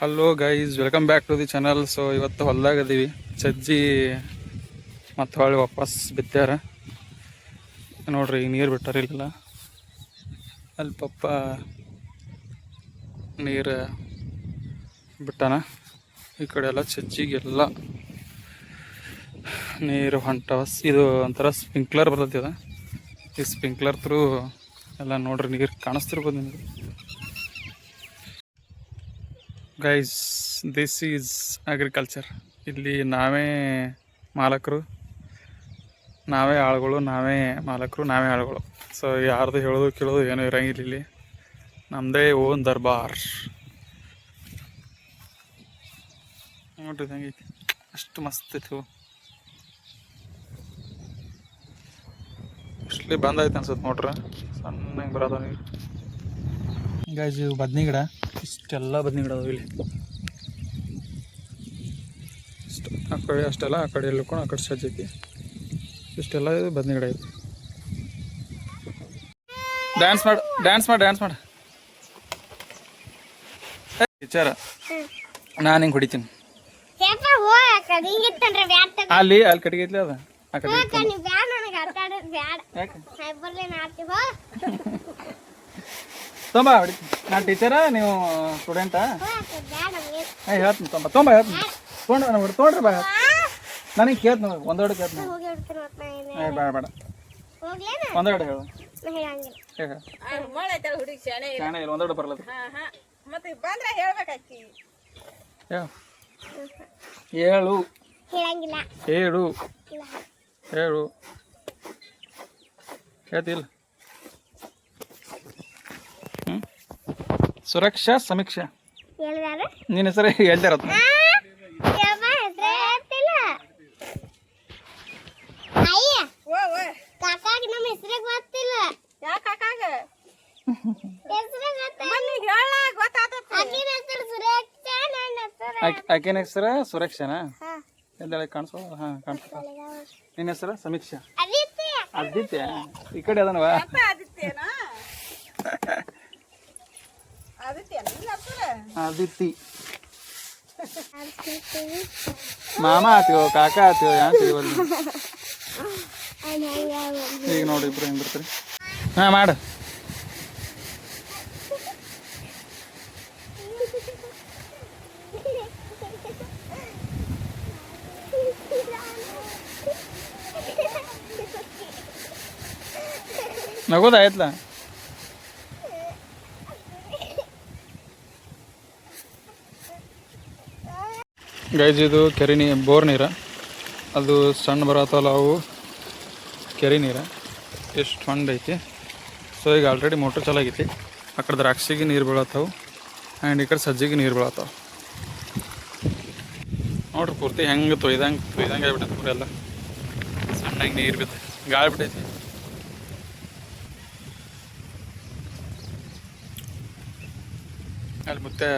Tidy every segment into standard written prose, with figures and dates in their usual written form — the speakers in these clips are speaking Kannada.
Hello guys, welcome back to the channel. So ಇವತ್ತು ಹೊಲ್ದಾಗದೀವಿ. ಸಜ್ಜಿ ಮತ್ತು ಹೊಳ್ಳಿ ವಾಪಸ್ ಬಿತ್ತಾರ ನೋಡ್ರಿ. ಈಗ ನೀರು ಬಿಟ್ಟಾರ ಇಲ್ಲ ಅಲ್ಲಿ ಪಪ್ಪ ನೀರು ಬಿಟ್ಟಾನ. ಈ ಕಡೆ ಎಲ್ಲ ಸಜ್ಜಿಗೆಲ್ಲ ನೀರು ಹೊಂಟವ. ಇದು ಒಂಥರ ಸ್ಪ್ರಿಂಕ್ಲರ್ ಬರ್ತೈತಿ. ಅದ ಈ ಸ್ಪ್ರಿಂಕ್ಲರ್ ಥ್ರೂ ಎಲ್ಲ ನೋಡ್ರಿ ನೀರು ಕಾಣಿಸ್ತಿರ್ಬೋದು ನಿಮಗೆ. Guys, this is agriculture. ಇಲ್ಲಿ ನಾವೇ ಮಾಲಕರು, ನಾವೇ ಆಳುಗಳು, ನಾವೇ ಮಾಲಕರು, ನಾವೇ ಆಳುಗಳು. ಸೊ ಯಾರ್ದು ಹೇಳೋದು ಕೇಳೋದು ಏನೂ ಇರಂಗಿಲ್ಲ. ಇಲ್ಲಿ ನಮ್ಮದೇ ಓನ್ ದರ್ಬಾರ್. ನೋಡ್ರಿ ಹೆಂಗೈತಿ, ಅಷ್ಟು ಮಸ್ತ್ ಐತಿ. ಅಷ್ಟೇ ಬಂದಾಯ್ತು ಅನ್ಸುತ್ತೆ ನೋಡ್ರಿ. ಸಣ್ಣ ಬರೋದ ನೀರು. ಗೈಸ್, ಇವು ಬದ್ನಿ ಗಿಡ, ಇಷ್ಟೆಲ್ಲ ಬದ್ನಿ ಗಿಡ ಅದಾವ ಇಲ್ಲಿ. ಆ ಕಡೆ ಅಷ್ಟೆಲ್ಲ, ಆ ಕಡೆ ಎಲ್ಲಕೊಂಡು ಆ ಕಡೆ ಸಜ್ಜೈತಿ. ಇಷ್ಟೆಲ್ಲ ಇದು ಬದ್ನಿ ಗಿಡ ಐತಿ. ಡ್ಯಾನ್ಸ್ ಮಾಡು, ಡ್ಯಾನ್ಸ್ ಮಾಡು, ಡ್ಯಾನ್ಸ್ ಮಾಡು. ವಿಚಾರ ನಾನು ಹಿಂಗೆ ಹೊಡಿತೀನಿ. ಅಲ್ಲಿ ಅಲ್ಲಿ ಕಟ್ಟಿಗೆ ಐತ್ಲಿ ಅದ. ಆ ಕಡೆ ತೊಂಬ ಹೊಡಿತೀನಿ. ನಾನು ಟೀಚರ, ನೀವು ಸ್ಟೂಡೆಂಟಾ? ಹೇಳ್ತೀನಿ ತೊಂಬ ಹೇಳ್ತೀನಿ. ತೊಗೊಂಡ್ರಿ ಬಾ. ನನಗೆ ಕೇಳ್ತ ನೋಡಿ, ಒಂದೆರಡು ಕೇಳ್ತ ನೋಡಿ. ಬೇಡ ಬೇಡ, ಒಂದೆರಡು ಹೇಳು. ಶಾಣೆ ಇಲ್ಲ, ಒಂದೆರಡು ಬರಲ್ಲ. ಹೇಳು ಹೇಳು ಹೇಳು. ಹೇಳ್ತಿಲ್ಲ. ಸುರಕ್ಷಾ ಸಮೀಕ್ಷಾ. ನಿನ್ನ ಹೆಸರು ಹೇಳ್ತಾರ. ಆಕಿನ ಹೆಸರು ಸುರಕ್ಷಾನಾ? ಎಲ್ಲ ಕಾಣಿಸೋ. ಹಾಂ ಕಾಣಿಸ್ತ. ನಿನ್ನ ಹೆಸರು ಸಮೀಕ್ಷಾ. ಆದಿತ್ಯ ಈ ಕಡೆ ಅದನವ. ಆದಿತ್ಯ ಮಾಮ ಆತೀವೋ ಕಾಕ ಆತೀವೋ ಯಾನ್ ತಿಳಿವಲ್ಲ. ಈಗ ನೋಡಿ ಇಬ್ರು ಹೆಂಗೆ ಬರ್ತೀರಿ. ಹಾಂ ಮಾಡು. ನಗೋದಾಯ್ತಲ್ಲ. ಗೈಸ್, ಇದು ಕೆರೆ ನೀರು, ಬೋರ್ ನೀರು. ಅದು ಸಣ್ಣ ಬರತ್ತಲ್ಲ, ಅವು ಕೆರೆ ನೀರು. ಎಷ್ಟು ಫಂಡ್ ಐತಿ. ಸೊ ಈಗ ಆಲ್ರೆಡಿ ಮೋಟ್ರ್ ಚಾಲು ಆಗೈತಿ. ಆ ಕಡೆ ದ್ರಾಕ್ಷಿಗೆ ನೀರು ಬೀಳತ್ತವು ಆ್ಯಂಡ್ ಈ ಕಡೆ ಸಜ್ಜಿಗೆ ನೀರು ಬೀಳತ್ತವ. ನೋಡ್ರಿ ಪೂರ್ತಿ ಹೆಂಗೆ ತೊಯ್ದಂಗೆ ಆಗ್ಬಿಟ್ಟೈತೆ ಪೂರ. ಎಲ್ಲ ಸಣ್ಣಗೆ ನೀರು ಬಿದ್ದು ಗಾಳಿ ಬಿಟ್ಟೈತಿ. ಅಲ್ಲಿ ಮತ್ತೆ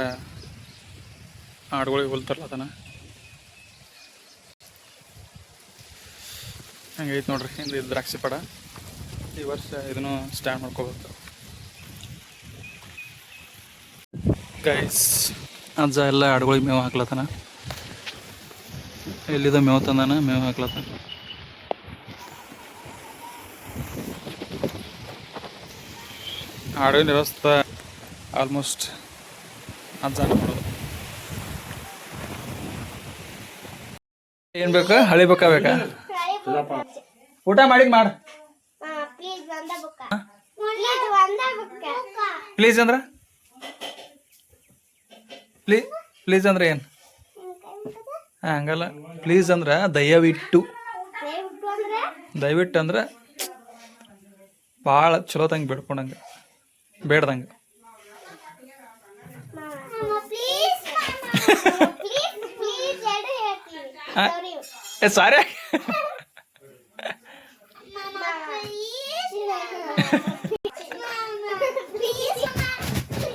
ಆಡುಗಳಿಗೆ ಹೊಲ್ತಾರಲ್ಲ ಅದನ್ನು. ಹಂಗೈತೆ ನೋಡ್ರಿ. ಹಿಂದೆ ದ್ರಾಕ್ಷಿ ಪಡ. ಈ ವರ್ಷ ಇದನ್ನು ಸ್ಟ್ಯಾಂಡ್ ಮಾಡ್ಕೋಬೇಕು. ಗೈಸ್, ಅಜ್ಜ ಎಲ್ಲ ಆಡುಗಳಿಗೆ ಮೇವು ಹಾಕ್ಲತ್ತಾನ. ಎಲ್ಲಿದ ಮೇವು ತಂದಾನ, ಮೇವು ಹಾಕ್ಲತ್ತಾನ. ಆಡುವಿನ ವ್ಯವಸ್ಥೆ ಆಲ್ಮೋಸ್ಟ್ ಅಜ್ಜ ಮಾಡೋದು. ಏನ್ ಬೇಕು? ಹಳಿ ಬುಕ್ಕ ಬೇಕಾ? ಊಟ ಮಾಡಿದ್ ಮಾಡ. ಪ್ಲೀಸ್ ಅಂದ್ರ ಪ್ಲೀಸ್ ಅಂದ್ರೆ ಏನ್? ಹಂಗಲ್ಲ. ಪ್ಲೀಸ್ ಅಂದ್ರ ದಯವಿಟ್ಟು. ದಯವಿಟ್ಟು ಅಂದ್ರೆ ಭಾಳ ಚಲೋ ತಂಗೆ ಬೇಡ್ಕೊಂಡಂಗೆ, ಬೇಡ್ದಂಗೆ. ಸಾರಿ.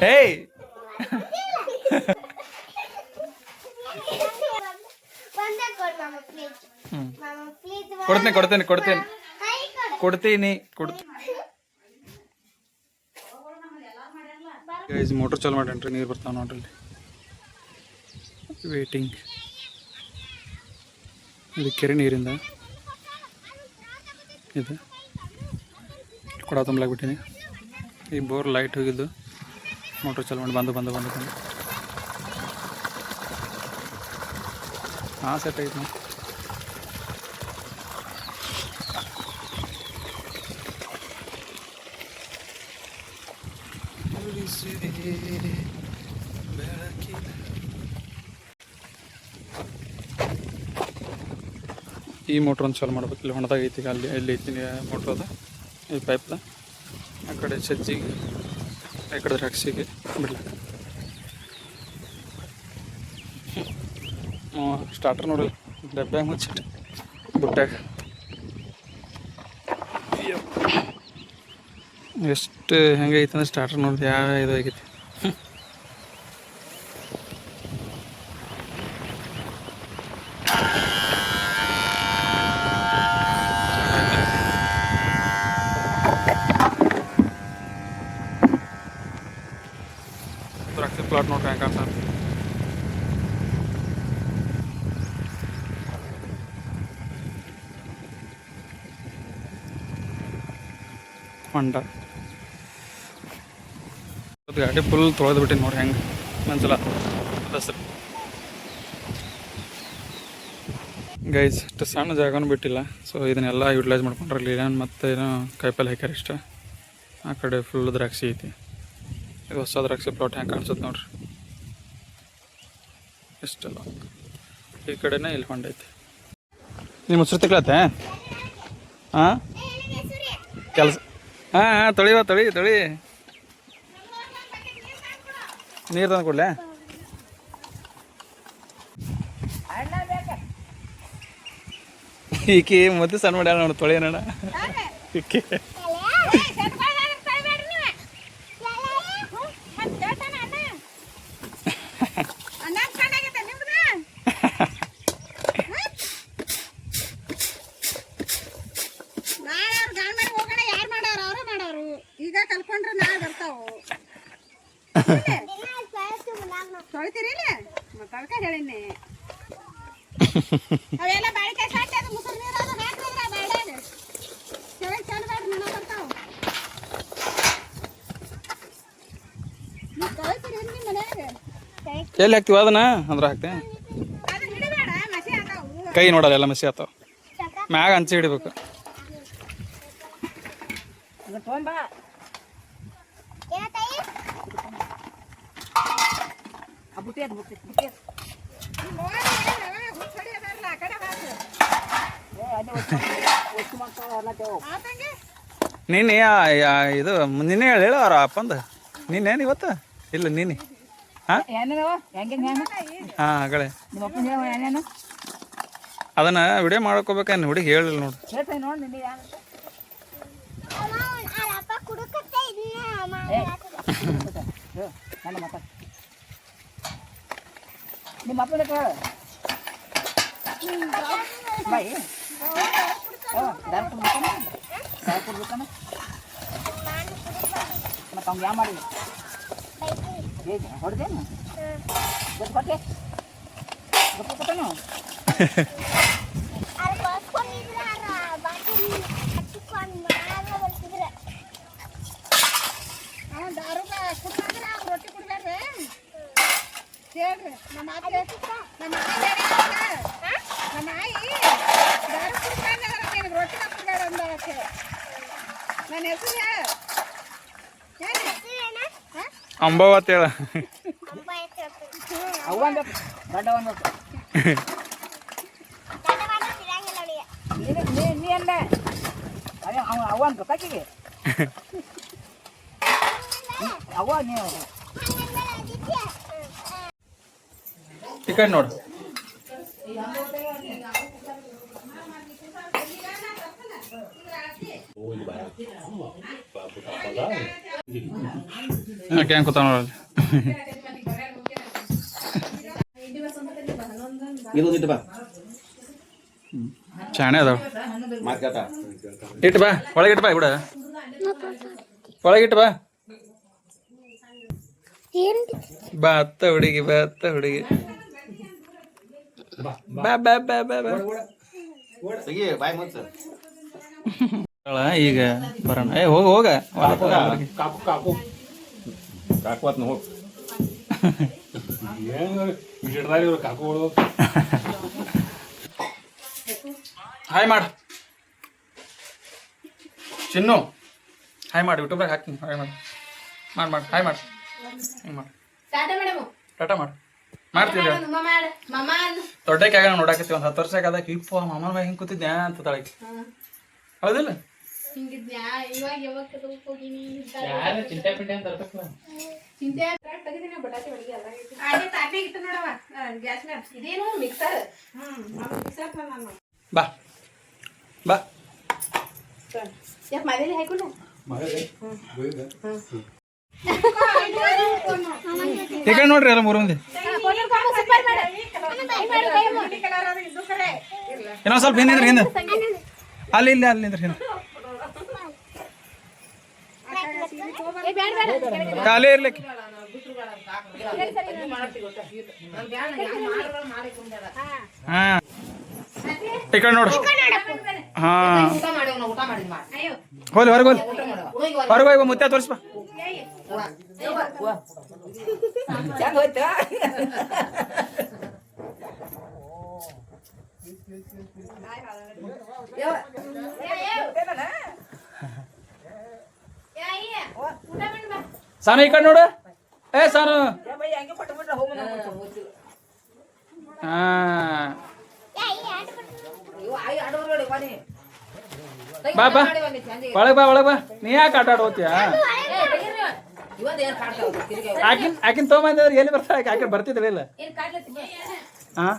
ಹೇಯ್, ಕೊಡ್ತೀನಿ. ಗೈಸ್ ಮೋಟರ್ ಚಾಲು ಮಾಡೇನ್ರಿ, ನೀರು ಬರ್ತಾವ ನೋಡ್ರಿ. ವೇಟಿಂಗ್. ಇದು ಕೆರೆ ನೀರಿಂದ ಇದು ಕೊಡ ತುಂಬಲಾಕ್ ಬಿಟ್ಟಿನಿ. ಈ ಬೋರ್ ಲೈಟ್ ಹೋಗಿದ್ದು ಮೋಟ್ರ್ ಚಾಲು ಮಾಡಿ ಬಂದು ಹಾಂ ಸೆಟ್ ಆಗೈತೆ. ಈ ಮೋಟ್ರ್ ಒಂದು ಚಾಲು ಮಾಡ್ಬೇಕು. ಇಲ್ಲಿ ಹೊಣದಾಗ ಐತಿ, ಅಲ್ಲಿ ಎಲ್ಲಿ ಐತಿ ಮೋಟ್ರ್ ಅದ. ಈ ಪೈಪ್ದ ಆ ಕಡೆ ಸಜ್ಜಿಗೆ, ಈ ಕಡೆ ದ್ರಾಕ್ಷಿಗೆ ಬಿಡ್ಲಿಕ್ಕೆ. ಸ್ಟಾರ್ಟರ್ ನೋಡಿಲ್ಲ, ಡಬ್ಬ್ಯಾಗ ಮುಚ್ಚಿಟ್ಟು ಬುಟ್ಟ್ಯಾಗ. ಎಷ್ಟು ಹೆಂಗೈತೆ ಅಂದ್ರೆ ಸ್ಟಾರ್ಟರ್ ನೋಡಿದೆ ಯಾವ ಇದಾಗೈತಿ. ದ್ರಾಕ್ಷಿ ಪ್ಲಾಟ್ ನೋಡ್ರಿ ಹೆಂಗೆ ಕಾಣ್ತಾನೆ. ಹೊಂಡ ಗಾಡಿ ಫುಲ್ ತೊಳೆದು ಬಿಟ್ಟಿನಿ ನೋಡಿ ಹೆಂಗೆ ಒಂದ್ಸಲ ದಸರು. ಗೈಸ್ ಇಷ್ಟು ಸಣ್ಣ ಜಾಗನೂ ಬಿಟ್ಟಿಲ್ಲ. ಸೊ ಇದನ್ನೆಲ್ಲ ಯುಟಿಲೈಸ್ ಮಾಡ್ಕೊಂಡ್ರಲ್ಲಿ ಏನು ಮತ್ತು ಏನೋ ಕಾಯಿಪಲ್ಲೆ ಹಾಕ್ಯಾರ ಇಷ್ಟ. ಆ ಕಡೆ ಫುಲ್ ದ್ರಾಕ್ಷಿ ಐತಿ. ಇದು ಹೊಸ ದ್ರಾಕ್ಷಿ ಪ್ಲಾಟ್ ಹೆಂಗೆ ಕಾಣಿಸುತ್ತೆ ನೋಡ್ರಿ. ಇಷ್ಟಲ್ಲ ಈ ಕಡೆನೇ ಇಲ್ಲಿ ಹೊಂಡ ಐತಿ. ನಿಮ್ಮ ಮುಸ್ರು ತಿಕ್ಲತ್ತೆ ಹಾಂ ಕೆಲಸ. ಹಾಂ ತೊಳಿ ನೀರು ತಂದು ಕೊಡ್ಲೆ. ಈಕಿ ಮತ್ತೆ ಸಣ್ಣ ಮಾಡ್ಯಾಳ ನೋಡು, ತೊಳಿ ನೋಡ ಈಕೆ. ಎಲ್ಲಿ ಹಾಕ್ತೀವಿ ಅದನ್ನ ಅಂದ್ರೆ ಹಾಕ್ತೆ. ಕೈ ನೋಡಲ್ಲ, ಎಲ್ಲ ಮಸಿ ಆತಾವ. ಮ್ಯಾಗ ಹಂಚಿ ಹಿಡಿಬೇಕು. ನೀನು ಇದು ನಿನ್ನೆ ಹೇಳ ಅವ್ರ ಅಪ್ಪಂದ. ನೀನೇನು ಇವತ್ತು ಇಲ್ಲ ನೀನು ಹಾಂ ಹಾಂ ಕಳೆ ಅದನ್ನ ವಿಡಿಯೋ ಮಾಡ್ಕೋಬೇಕೇನು ಹುಡುಗಿ ಹೇಳಿಲ್ಲ ನೋಡಿ. ನಿಮ್ಮ ಅಪ್ಪನ ಬಾಯಿ ಮತ್ತು ಅವ್ನು ಯಾವ ಮಾಡಿ ಹೊಡೆದೇನು ಕೊಟ್ಟೆ ಕೊಟ್ಟನು. ರೊಟ್ಟಿ ಕುಡ್ಬೇಡ್ರಿ ಹೇಳ್ರಿ. ನಮ್ಮ ಆಯಿ ದಾರು ಕುಡ್ಬೇಡ, ನಿನಗೆ ರೊಟ್ಟಿನ ಕುಡ್ಬೇಡ ಅಂದಕ್ಕೆ. ನನ್ನ ಹೆಸರು ಅಂಬಾವತ್ ಹೇಳ. ಅವ್ವಂದ ದೊಡ್ಡವನ್ನ ನೀ ಅಲ್ಲ ಅವ್ವನ್ ಗೊತ್ತಾಕಿಗೆ ಅವ್ವ ನೀವು ಈ ಕಡೆ ನೋಡು. ಕ್ಯಾಂಗ್ ಕೂತಾವ ನೋಡಲ್ಲಿ. ಚಾಣೆ ಅದಾವ. ಇಟ್ಟು ಬಾ ಒಳಗೆ, ಇಟ್ಟು ಬಾ ಕೂಡ ಒಳಗೆ ಇಟ್ಟು ಬಾ. ಬಾ ಅತ್ತ ಹುಡುಗಿ, ಬಾ ಅತ್ತ ಹುಡುಗಿ. ಬಾ ಬಾ ಬಾ ಬಾ ಬಾ ಈಗ ಬರೋಣ ಏ ಹೋಗ ಹೋಗ ಕಾಕು ಕಾಕು ಕಾಕುವತ್ನ ಹೋಗಿ ಏನು ವಿಷಯದಾಗ ಇವ್ರು ಕಾಕುಗಳು ಹಾಯ್ ಮಾಡು ಚಿನ್ನು ಹಾಯ್ ಮಾಡಿ ಯೂಟ್ಯೂಬ್ದಾಗ ಹಾಕ್ತೀನಿ ಹಾಯ್ ಮಾಡಿ ಮಾಡಿ ಹಾಯ್ ಮಾಡಿ ಹಿಂಗೆ ಮಾಡಿ ಟಾಟಾ ಮಾಡು ಮಾಡ್ತೀವಿ ದೊಡ್ಡಕ್ಕೆ ಆಗ ನೋಡಾಕತ್ತೀವಿ ಒಂದು 10 ವರ್ಷ ಆದಾಗ ಇಪ್ಪ ಮಾಮನ ಬಾಯಿ ಹಿಂಗೆ ಕೂತಿದ್ದೆ ಅಂತ ತಳಗೆ ಹೌದಿಲ್ಲ ಬಾ ಬಾ ಈ ಕಡೆ ನೋಡ್ರಿ ಎಲ್ಲ ಮೂರು ಮಂದಿ ಇನ್ನೊಂದು ಸ್ವಲ್ಪ ಹಿಂದೆ ಹಿಂದೆ ಅಲ್ಲಿ ಇಲ್ಲಿ ಅಲ್ಲಿ ನಿಂದ್ರಿ ಹಿಂದೆ ಖಾಲಿ ಇರ್ಲಿಕ್ಕೆ ಹಾ ಈ ಕಡೆ ನೋಡು ಹಾ ಹೋಲಿ ಹೊರಗೆ ಹೋಲಿ ಹೊರಗೆ ಹೋಗಿ ಮುತ್ತೆ ತೋರಿಸ್ಬಾ ಸಾನು ಈ ಕಡೆ ನೋಡು ಏ ಸಾನು ಹಾ ಬಾ ಬಾ ಒಳಗೆ ಬಾ ಒಳಗೆ ಬಾ ನೀ ಯಾಕೆ ಆಟ ಆಡ್ಕೋತೀಯ ಆಕಿನ ತೊಗೊಂಬಂದ್ರೆ ಎಲ್ಲಿ ಬರ್ತಾಳೆ ಆಕೆ ಬರ್ತಿದ್ರಲ್ಲ ಇಲ್ಲ ಹಾ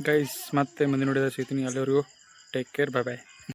ಗೈಸ್ ಮತ್ತೆ ಮುಂದೆ ನೋಡಿದ ಸಿಗ್ತೀನಿ ಎಲ್ಲರಿಗೂ ಟೇಕ್ ಕೇರ್ ಬಾಯ್ ಬಾಯ್